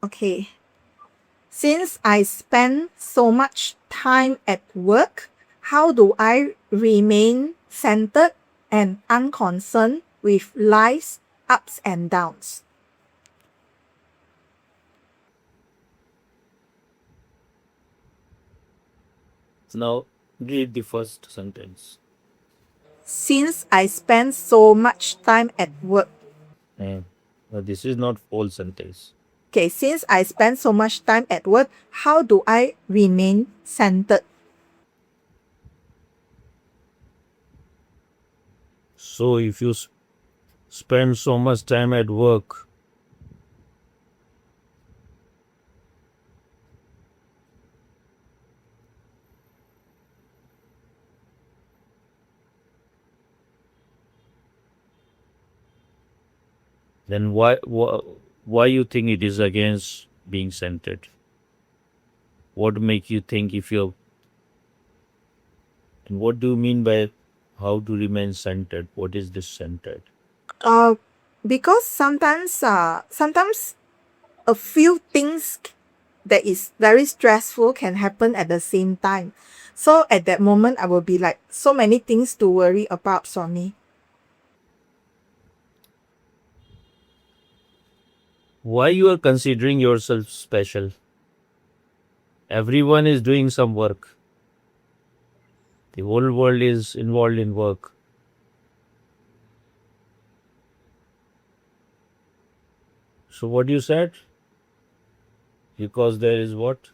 Okay. Since I spend so much time at work, how do I remain centered and unconcerned with life's ups and downs? Now read the first sentence. Since I spend so much time at work, And this is not full sentence. okay, since I spend so much time at work, how do I remain centered? So if you spend so much time at work, then why you think it is against being centered? What make you think if you're and what do you mean by how to remain centered? What is this centered? Uh, because sometimes a few things that is very stressful can happen at the same time. So at that moment, I will be like so many things to worry about, Sonny. Why you are considering yourself special? Everyone is doing some work. The whole world is involved in work. So what you said? Because there is what?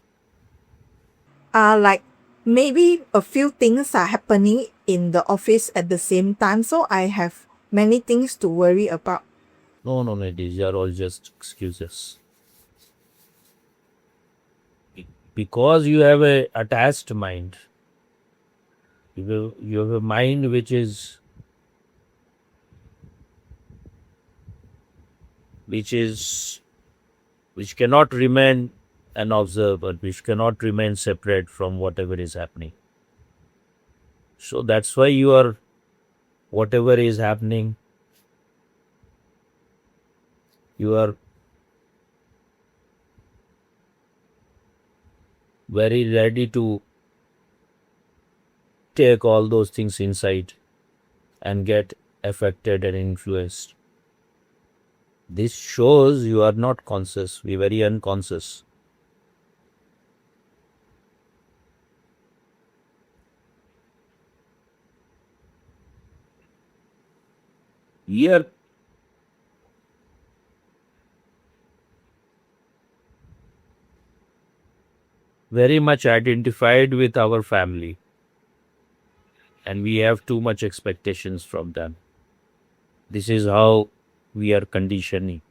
Like maybe a few things are happening in the office at the same time, so I have many things to worry about. No, these are all just excuses. Because you have a attached mind. You have a mind which is which cannot remain an observer, which cannot remain separate from whatever is happening. So that's why you are whatever is happening, you are very ready to take all those things inside and get affected and influenced. This shows you are not conscious, we very unconscious. We are very much identified with our family and we have too much expectations from them. This is how we are conditioning.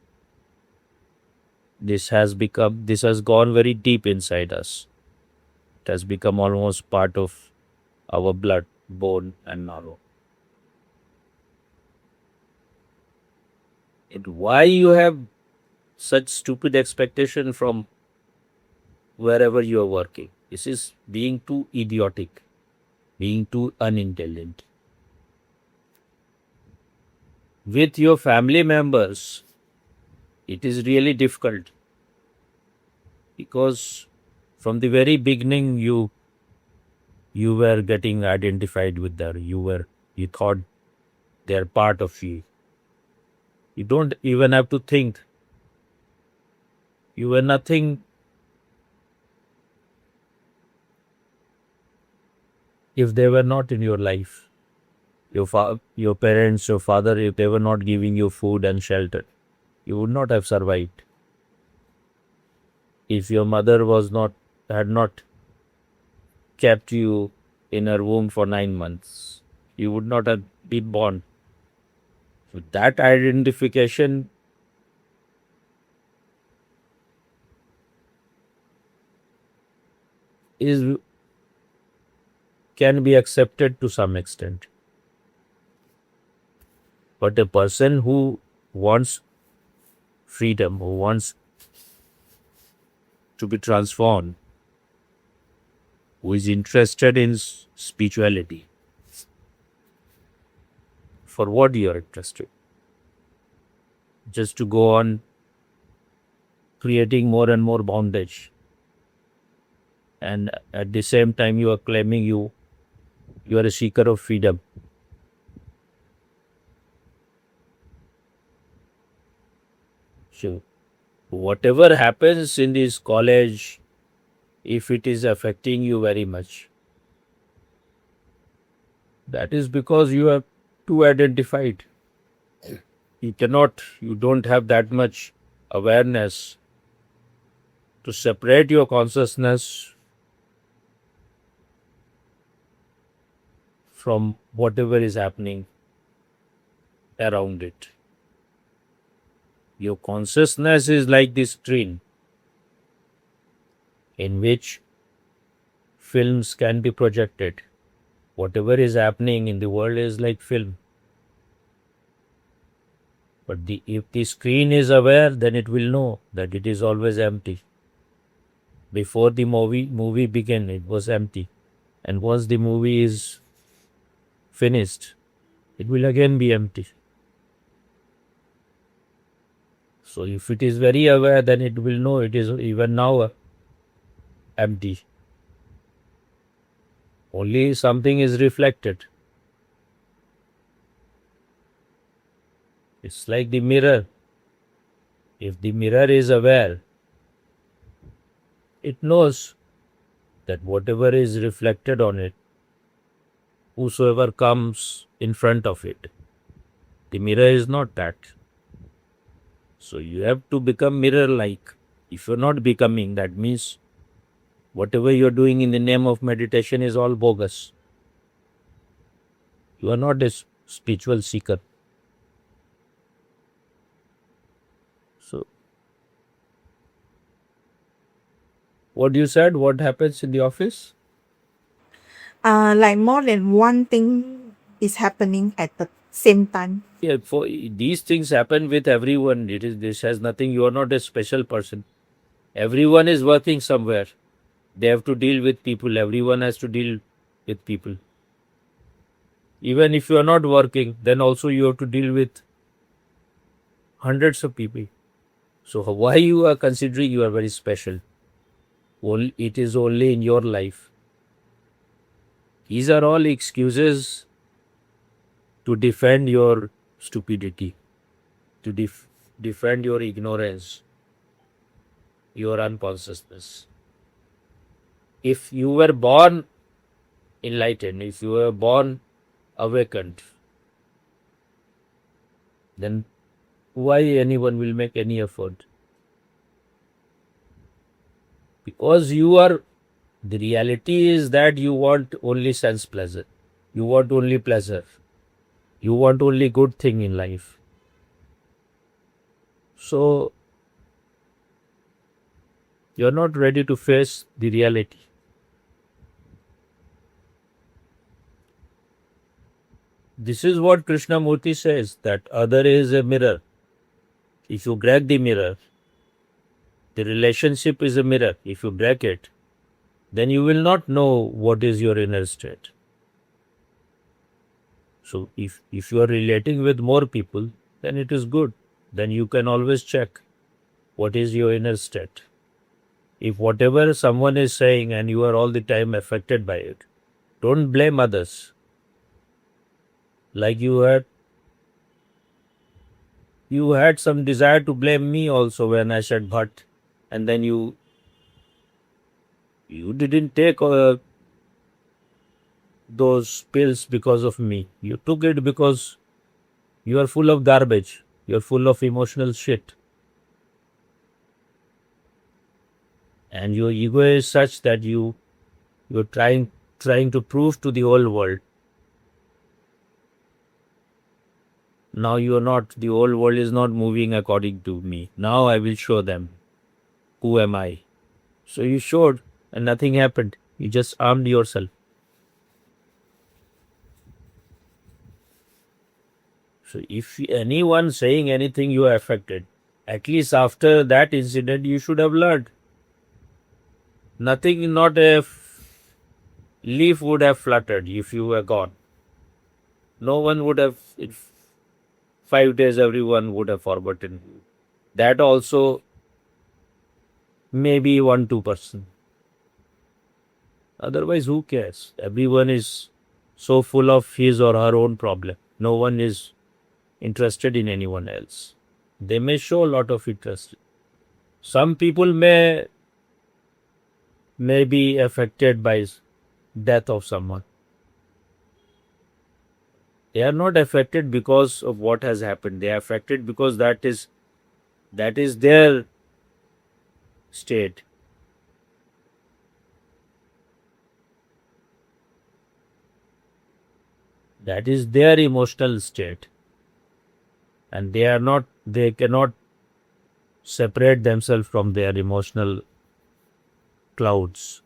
This has gone very deep inside us. It has become almost part of our blood, bone, and marrow. And why you have such stupid expectation from wherever you are working? This is being too idiotic, being too unintelligent. With your family members, it is really difficult because from the very beginning you were getting identified with them. You thought they're part of you. You don't even have to think. You were nothing if they were not in your life. Your parents, your father, if they were not giving you food and shelter, you would not have survived. If your mother was not had not kept you in her womb for 9 months, you would not have been born. So that identification is can be accepted to some extent. But a person who wants freedom, who wants to be transformed, who is interested in spirituality, for what you are interested? Just to go on creating more and more bondage. And at the same time, you are claiming you are a seeker of freedom. So whatever happens in this college, if it is affecting you very much, that is because you are too identified. You don't have that much awareness to separate your consciousness from whatever is happening around it. Your consciousness is like this screen in which films can be projected. Whatever is happening in the world is like film. But if the screen is aware, then it will know that it is always empty. Before the movie began, it was empty. And once the movie is finished, it will again be empty. So if it is very aware, then it will know it is even now empty. Only something is reflected. It's like the mirror. If the mirror is aware, it knows that whatever is reflected on it, whosoever comes in front of it, the mirror is not that. So you have to become mirror-like. If you're not becoming, that means whatever you're doing in the name of meditation is all bogus. You are not a spiritual seeker. So, what you said, what happens in the office? Like more than one thing is happening at the same time. Yeah, for these things happen with everyone. This has nothing. You are not a special person. Everyone is working somewhere. They have to deal with people. Everyone has to deal with people. Even if you are not working, then also you have to deal with hundreds of people. So why you are considering you are very special? It is only in your life. These are all excuses to defend your stupidity, to defend your ignorance, your unconsciousness. If you were born enlightened, if you were born awakened, then why anyone will make any effort? Because the reality is that you want only sense pleasure. You want only pleasure. You want only good thing in life. So, you're not ready to face the reality. This is what Krishnamurti says, that other is a mirror. If you break the mirror, the relationship is a mirror. If you break it, then you will not know what is your inner state. So if you are relating with more people, then it is good. Then you can always check what is your inner state. If whatever someone is saying and you are all the time affected by it, don't blame others. Like you had some desire to blame me also when I said but, and then you didn't take those pills because of me. You took it because you are full of garbage. You're full of emotional shit. And your ego is such that you're trying to prove to the whole world. Now the whole world is not moving according to me. Now I will show them who am I. So you showed and nothing happened. You just armed yourself. So if anyone saying anything, you are affected. At least after that incident, you should have learned. Nothing, not a leaf would have fluttered if you were gone. No one would have, in 5 days, everyone would have forgotten. That also maybe 1-2%. Otherwise, who cares? Everyone is so full of his or her own problem. No one is interested in anyone else. They may show a lot of interest. Some people may be affected by death of someone. They are not affected because of what has happened. They are affected because that is their state. That is their emotional state. And they cannot separate themselves from their emotional clouds.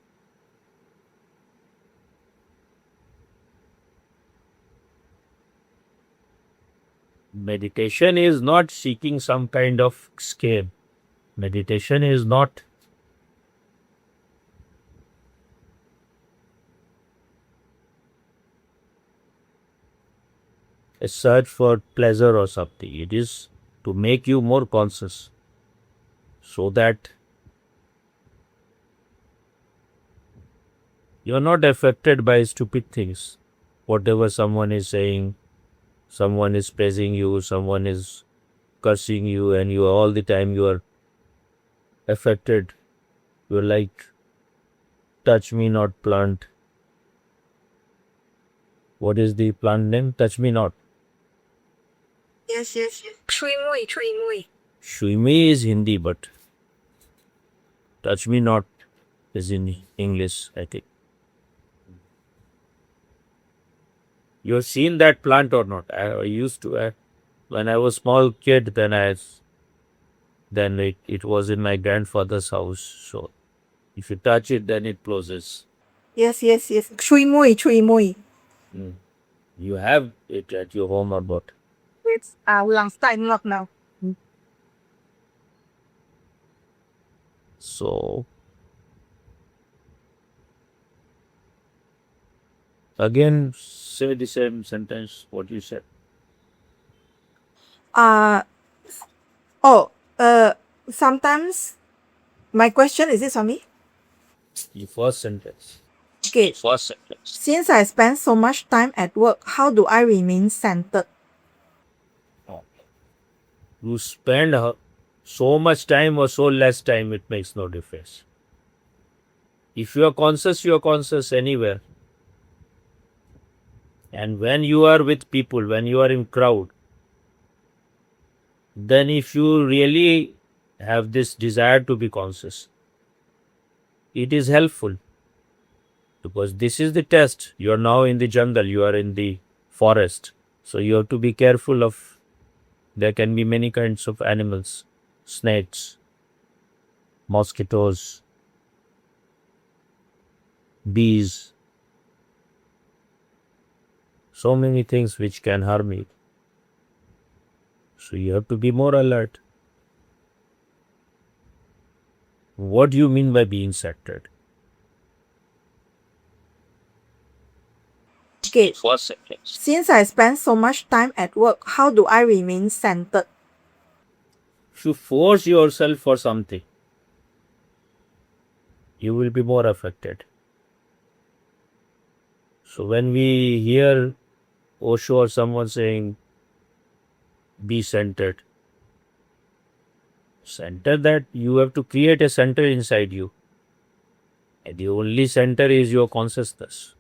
Meditation is not seeking some kind of escape. Meditation is not a search for pleasure or something. It is to make you more conscious so that you are not affected by stupid things. Whatever someone is saying, someone is praising you, someone is cursing you, and you all the time you are affected. You're like, touch me not plant. What is the plant name? Touch me not. Yes. Chui Mui. Shuimi is Hindi, but touch me not is in English, I think. You have seen that plant or not? I used to, when I was small kid, then it was in my grandfather's house. So if you touch it, then it closes. Yes. Chui Mui. You have it at your home or what? It's lang time lock now. So again, say the same sentence what you said. Sometimes my question is this for me? The first sentence. Okay. First sentence. Since I spend so much time at work, how do I remain centered? You spend so much time or so less time, it makes no difference. If you are conscious anywhere. And when you are with people, when you are in crowd, then if you really have this desire to be conscious, it is helpful. Because this is the test. You are now in the jungle, you are in the forest. So you have to be careful of, there can be many kinds of animals, snakes, mosquitoes, bees, so many things which can harm you. So you have to be more alert. What do you mean by being centered? Okay. First sentence. Since I spend so much time at work, how do I remain centered? If you force yourself for something, you will be more affected. So when we hear Osho or someone saying, be centered, that you have to create a center inside you. And the only center is your consciousness.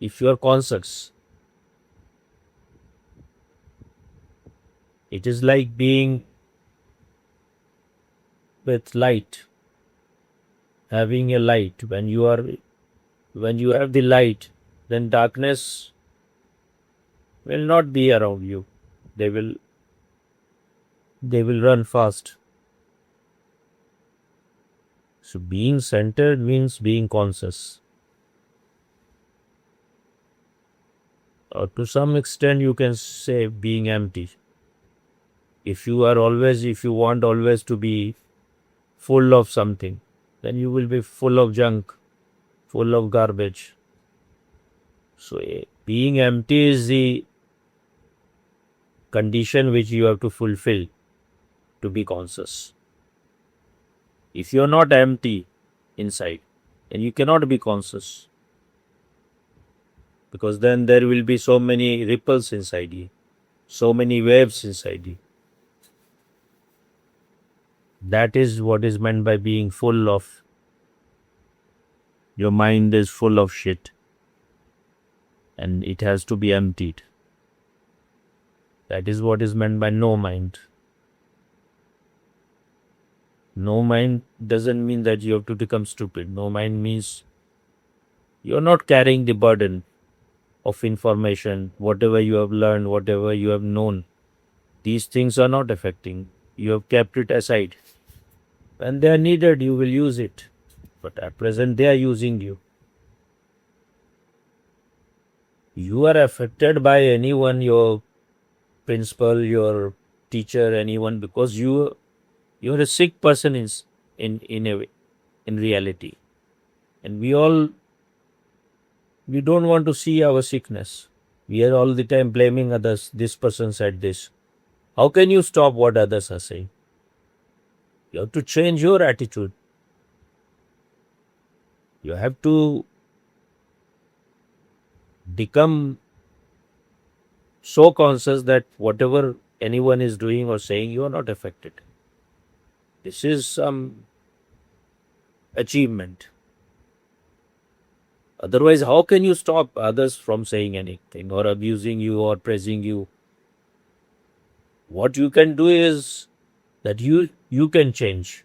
If you are conscious, it is like being with light, having a light. When you have the light, then darkness will not be around you. They will run fast. So being centered means being conscious. Or to some extent you can say being empty. If you want always to be full of something, then you will be full of junk, full of garbage. So being empty is the condition which you have to fulfill to be conscious. If you're not empty inside, and you cannot be conscious, because then there will be so many ripples inside you, so many waves inside you. That is what is meant by being full of, your mind is full of shit and it has to be emptied. That is what is meant by no mind. No mind doesn't mean that you have to become stupid. No mind means you're not carrying the burden of information, whatever you have learned, whatever you have known. These things are not affecting. You have kept it aside. When they are needed, you will use it. But at present, they are using you. You are affected by anyone, your principal, your teacher, anyone, because you're a sick person in a way, in reality. And we don't want to see our sickness. We are all the time blaming others. This person said this. How can you stop what others are saying? You have to change your attitude. You have to become so conscious that whatever anyone is doing or saying, you are not affected. This is some achievement. Otherwise, how can you stop others from saying anything or abusing you or praising you? What you can do is that you can change.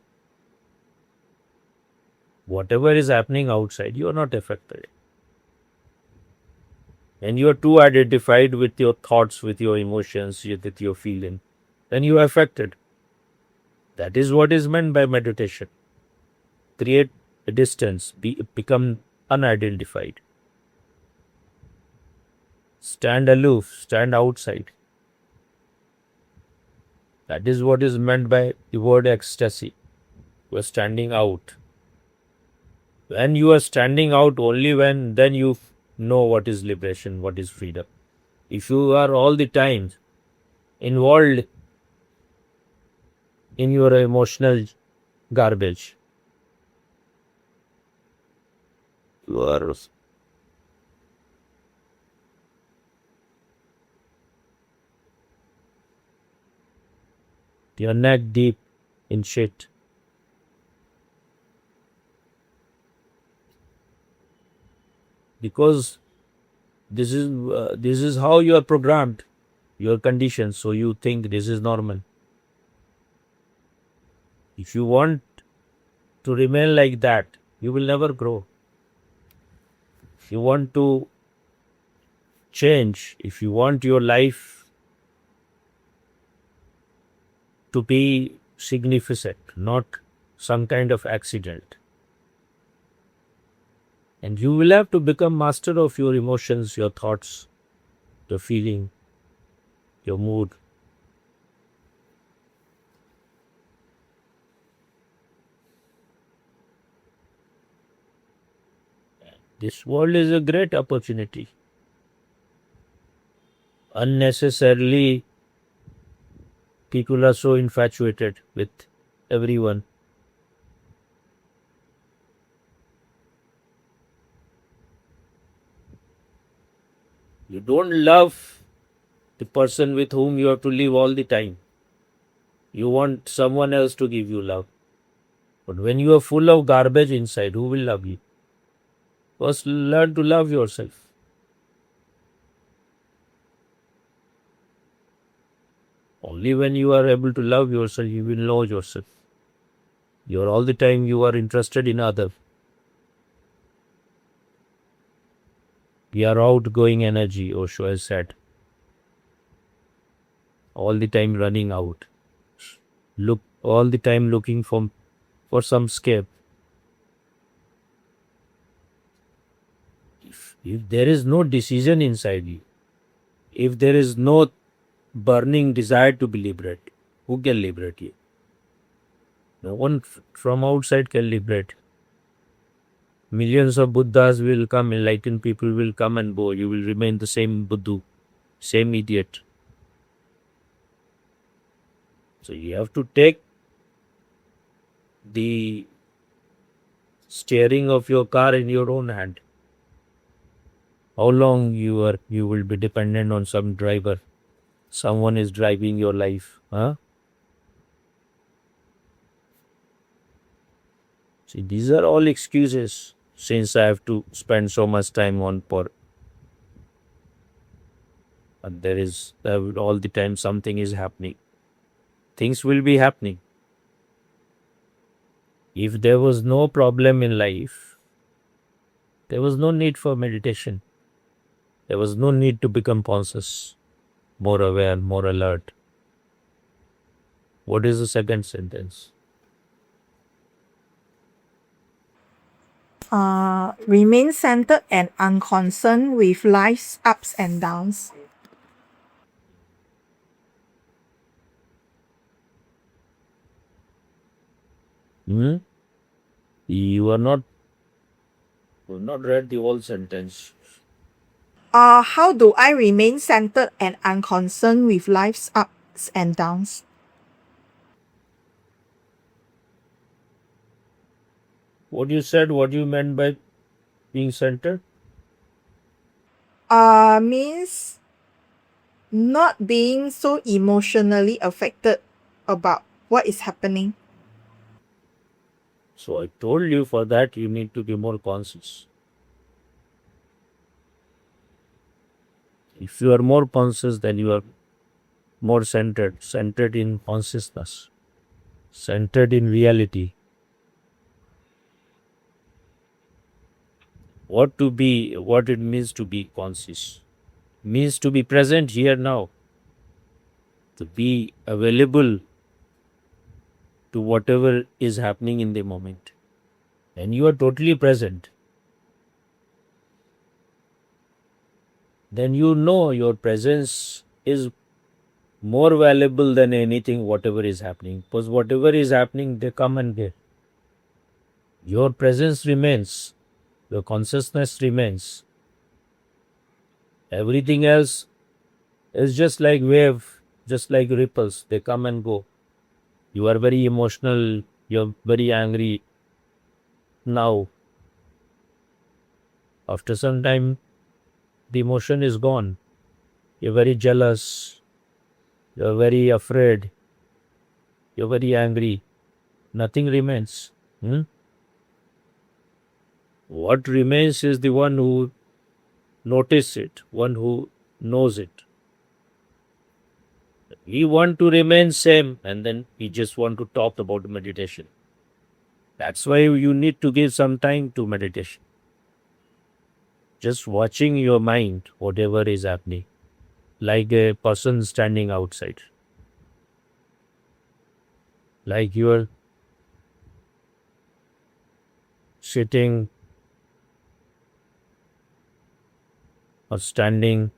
Whatever is happening outside, you are not affected. And you are too identified with your thoughts, with your emotions, with your feeling, then you are affected. That is what is meant by meditation. Create a distance, become unidentified. Stand aloof, stand outside. That is what is meant by the word ecstasy. You are standing out. When you are standing out, only then you know what is liberation, what is freedom. If you are all the time involved in your emotional garbage, you're neck deep in shit. Because this is how you are programmed, you are conditioned, so you think this is normal. If you want to remain like that, you will never grow. If you want to change, if you want your life to be significant, not some kind of accident, and you will have to become master of your emotions, your thoughts, the feeling, your mood. This world is a great opportunity. Unnecessarily, people are so infatuated with everyone. You don't love the person with whom you have to live all the time. You want someone else to give you love. But when you are full of garbage inside, who will love you? First, learn to love yourself. Only when you are able to love yourself, you will know yourself. You are all the time you are interested in others. We are outgoing energy, Osho has said. All the time running out. Look, all the time looking for some escape. If there is no decision inside you, if there is no burning desire to be liberated, who can liberate you? No one from outside can liberate. Millions of Buddhas will come, enlightened people will come and go. You will remain the same Buddha, same idiot. So you have to take the steering of your car in your own hand? How long you will be dependent on some driver? Someone is driving your life, huh? See, these are all excuses since I have to spend so much time on por and all the time something is happening. Things will be happening. If there was no problem in life, there was no need for meditation. There was no need to become conscious, more aware, more alert. What is the second sentence? Remain centered and unconcerned with life's ups and downs. Hmm? You have not read the whole sentence. How do I remain centered and unconcerned with life's ups and downs? What you said, what you meant by being centered? Means not being so emotionally affected about what is happening. So I told you for that you need to be more conscious. If you are more conscious, then you are more centered in consciousness, centered in reality. What it means to be conscious means to be present here now, to be available to whatever is happening in the moment. And you are totally present. Then you know your presence is more valuable than anything, whatever is happening. Because whatever is happening, they come and go. Your presence remains, your consciousness remains. Everything else is just like wave, just like ripples. They come and go. You are very emotional, you're very angry now. After some time, the emotion is gone. You're very jealous, you're very afraid, you're very angry. Nothing remains. Hmm? What remains is the one who notices it, one who knows it. We want to remain same and then we just want to talk about meditation. That's why you need to give some time to meditation. Just watching your mind, whatever is happening, like a person standing outside. Like you're sitting or standing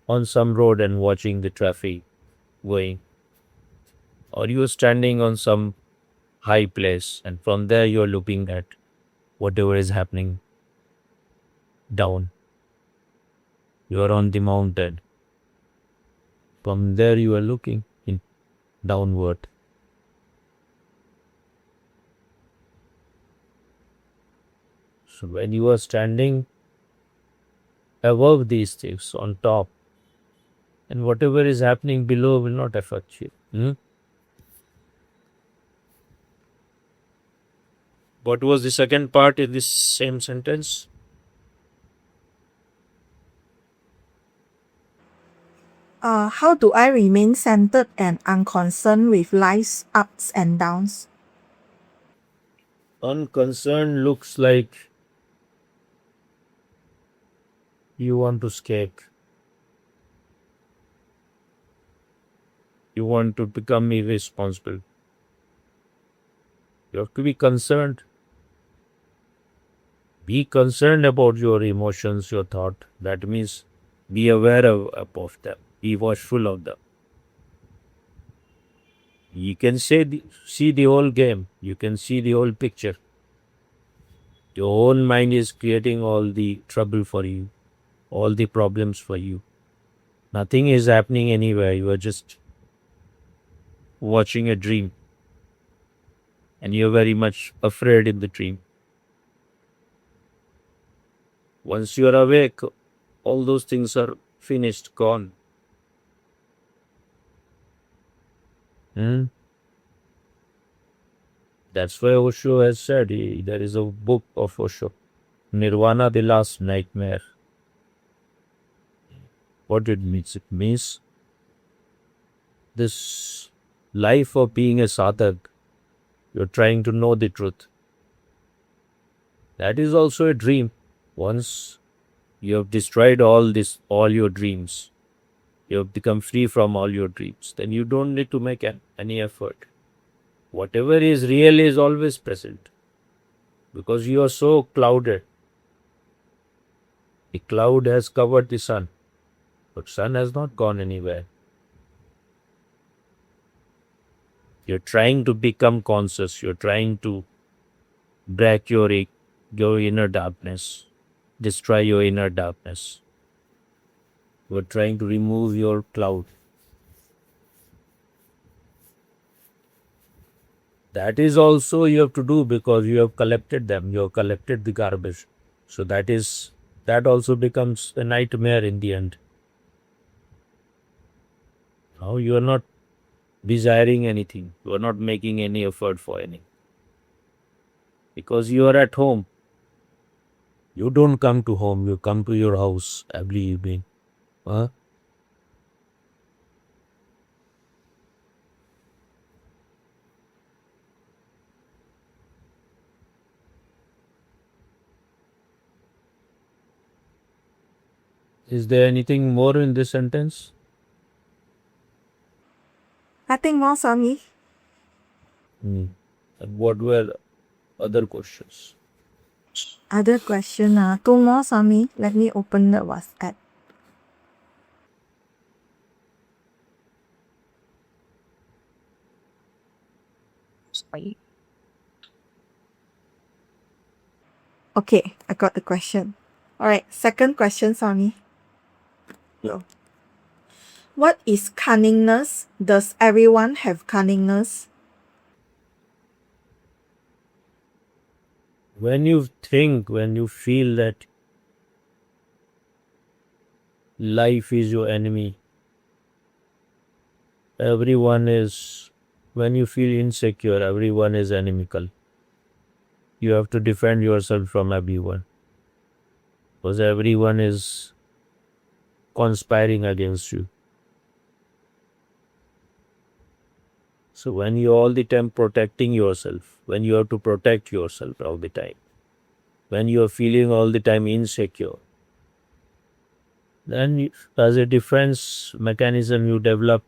on some road and watching the traffic going, or you're standing on some high place and from there you're looking at whatever is happening down. You're on the mountain. From there you are looking in downward. So when you are standing above these things on top, and whatever is happening below will not affect you. What was the second part in this same sentence? How do I remain centered and unconcerned with life's ups and downs? Unconcerned looks like you want to escape. You want to become irresponsible. You have to be concerned. Be concerned about your emotions, your thought. That means be aware of them. Be watchful of them. You can see the whole game. You can see the whole picture. Your own mind is creating all the trouble for you, all the problems for you. Nothing is happening anywhere. You are just watching a dream. and you're very much afraid in the dream. Once you're awake, all those things are finished, gone. Hmm? That's why Osho has said, there is a book of Osho, Nirvana, the Last Nightmare. What it means? It means this life of being a sadhak, you're trying to know the truth. That is also a dream. Once you have destroyed all your dreams, you have become free from all your dreams, then you don't need to make any effort. Whatever is real is always present because you are so clouded. The cloud has covered the sun, but sun has not gone anywhere. You're trying to become conscious. You're trying to break your inner darkness, destroy your inner darkness. You're trying to remove your cloud. That is also you have to do because you have collected them. You have collected the garbage. So that also becomes a nightmare in the end. Now you are not desiring anything. You are not making any effort for anything. Because you are at home. You don't come to home. You come to your house every evening. Huh? Is there anything more in this sentence? Nothing more, Swami. And what were other questions? Other question, two more, Swami. Let me open the WhatsApp. Okay, I got the question. All right, second question, Swami. No. What is cunningness? Does everyone have cunningness? When you feel that life is your enemy, when you feel insecure, everyone is inimical. You have to defend yourself from everyone because everyone is conspiring against you. So when you're all the time protecting yourself, when you have to protect yourself all the time, when you're feeling all the time insecure, then as a defense mechanism you develop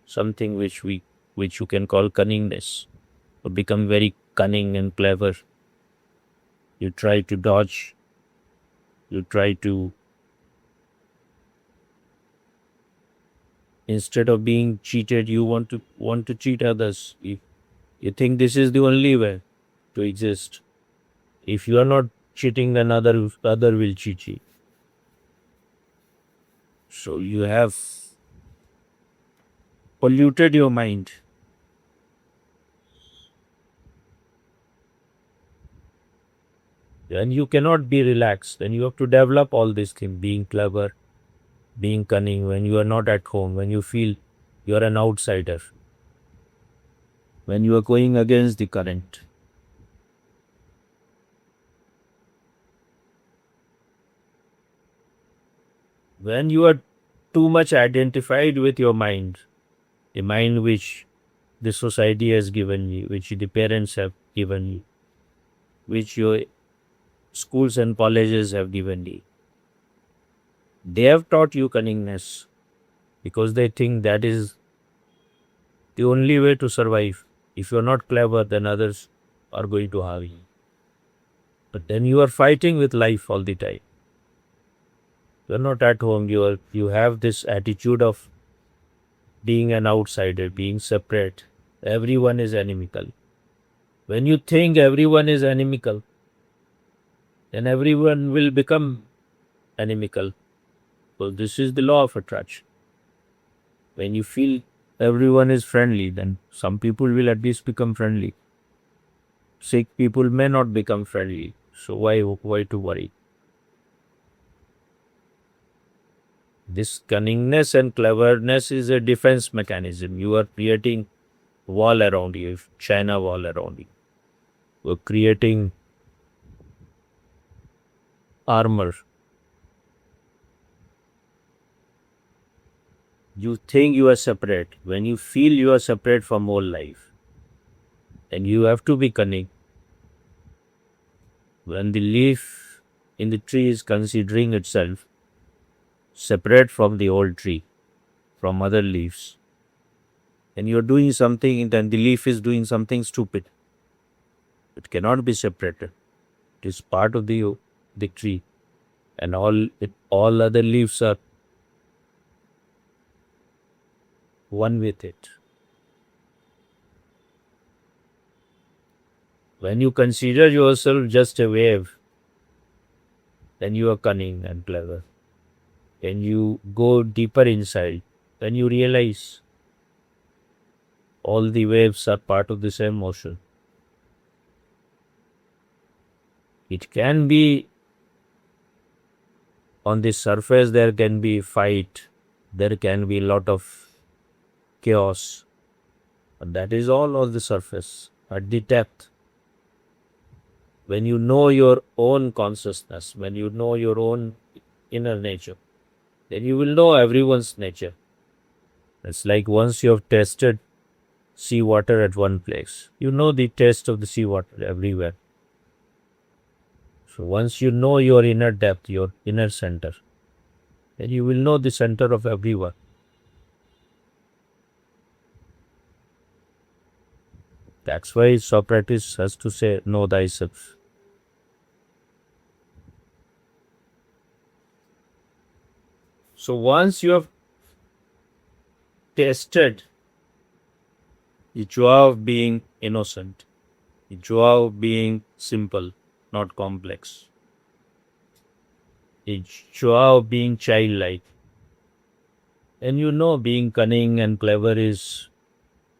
something which you can call cunningness, or become very cunning and clever. You try to dodge, you try to, instead of being cheated, you want to cheat others. You think this is the only way to exist. If you are not cheating, then other will cheat you. So you have polluted your mind. Then you cannot be relaxed. Then you have to develop all these things, being clever, being cunning when you are not at home, when you feel you are an outsider, when you are going against the current. When you are too much identified with your mind, the mind which the society has given you, which the parents have given you, which your schools and colleges have given you, they have taught you cunningness because they think that is the only way to survive. If you're not clever, then others are going to harm you. But then you are fighting with life all the time. You're not at home. You have this attitude of being an outsider, being separate. Everyone is inimical. When you think everyone is inimical, then everyone will become inimical. So this is the law of attraction. When you feel everyone is friendly, then some people will at least become friendly. sick people may not become friendly. So why to worry? This cunningness and cleverness is a defense mechanism. You are creating wall around you, China wall around you. You're creating armor. You think you are separate. When you feel you are separate from whole life, then you have to be cunning. When the leaf in the tree is considering itself separate from the old tree, from other leaves, and you're doing something, then the leaf is doing something stupid. It cannot be separated. It is part of the tree, and all other leaves are one with it. When you consider yourself just a wave, then you are cunning and clever. When you go deeper inside, then you realize all the waves are part of the same ocean. It can be on the surface, there can be fight, there can be a lot of chaos, but that is all on the surface. At the depth, when you know your own consciousness, when you know your own inner nature, then you will know everyone's nature. It's like once you have tested seawater at one place, you know the taste of the seawater everywhere. So once you know your inner depth, your inner center, then you will know the center of everyone. That's why Socrates has to say, know thyself. So once you have tested the joy of being innocent, the joy of being simple, not complex, the joy of being childlike, and you know being cunning and clever is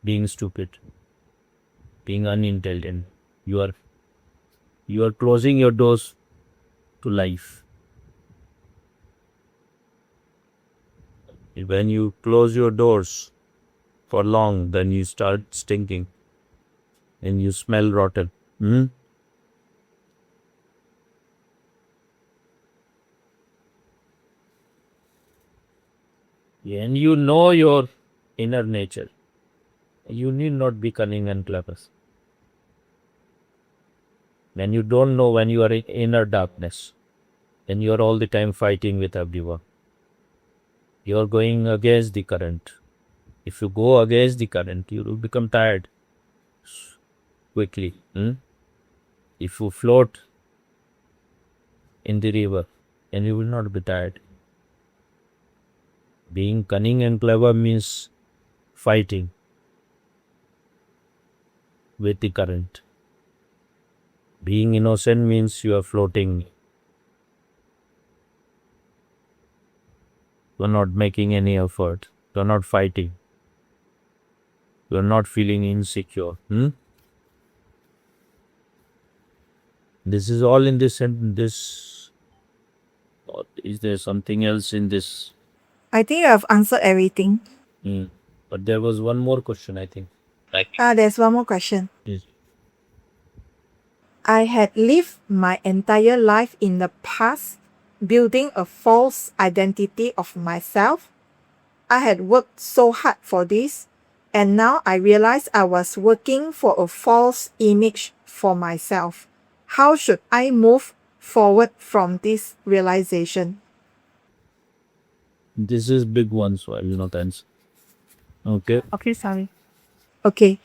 being stupid, being unintelligent. You are closing your doors to life. When you close your doors for long, then you start stinking and you smell rotten. And you know your inner nature. You need not be cunning and clever. When you don't know, when you are in inner darkness, then you are all the time fighting with everyone. You are going against the current. If you go against the current, you will become tired quickly. If you float in the river, then you will not be tired. Being cunning and clever means fighting with the current. Being innocent means you are floating. You are not making any effort. You are not fighting. You are not feeling insecure. This is all in this and this. Or is there something else in this? I think you have answered everything. But there was one more question, I think. There's one more question. Yes. I had lived my entire life in the past, building a false identity of myself. I had worked so hard for this, and now I realized I was working for a false image for myself. How should I move forward from this realization? This is big one, so I will not answer. Okay. Okay, sorry. Okay.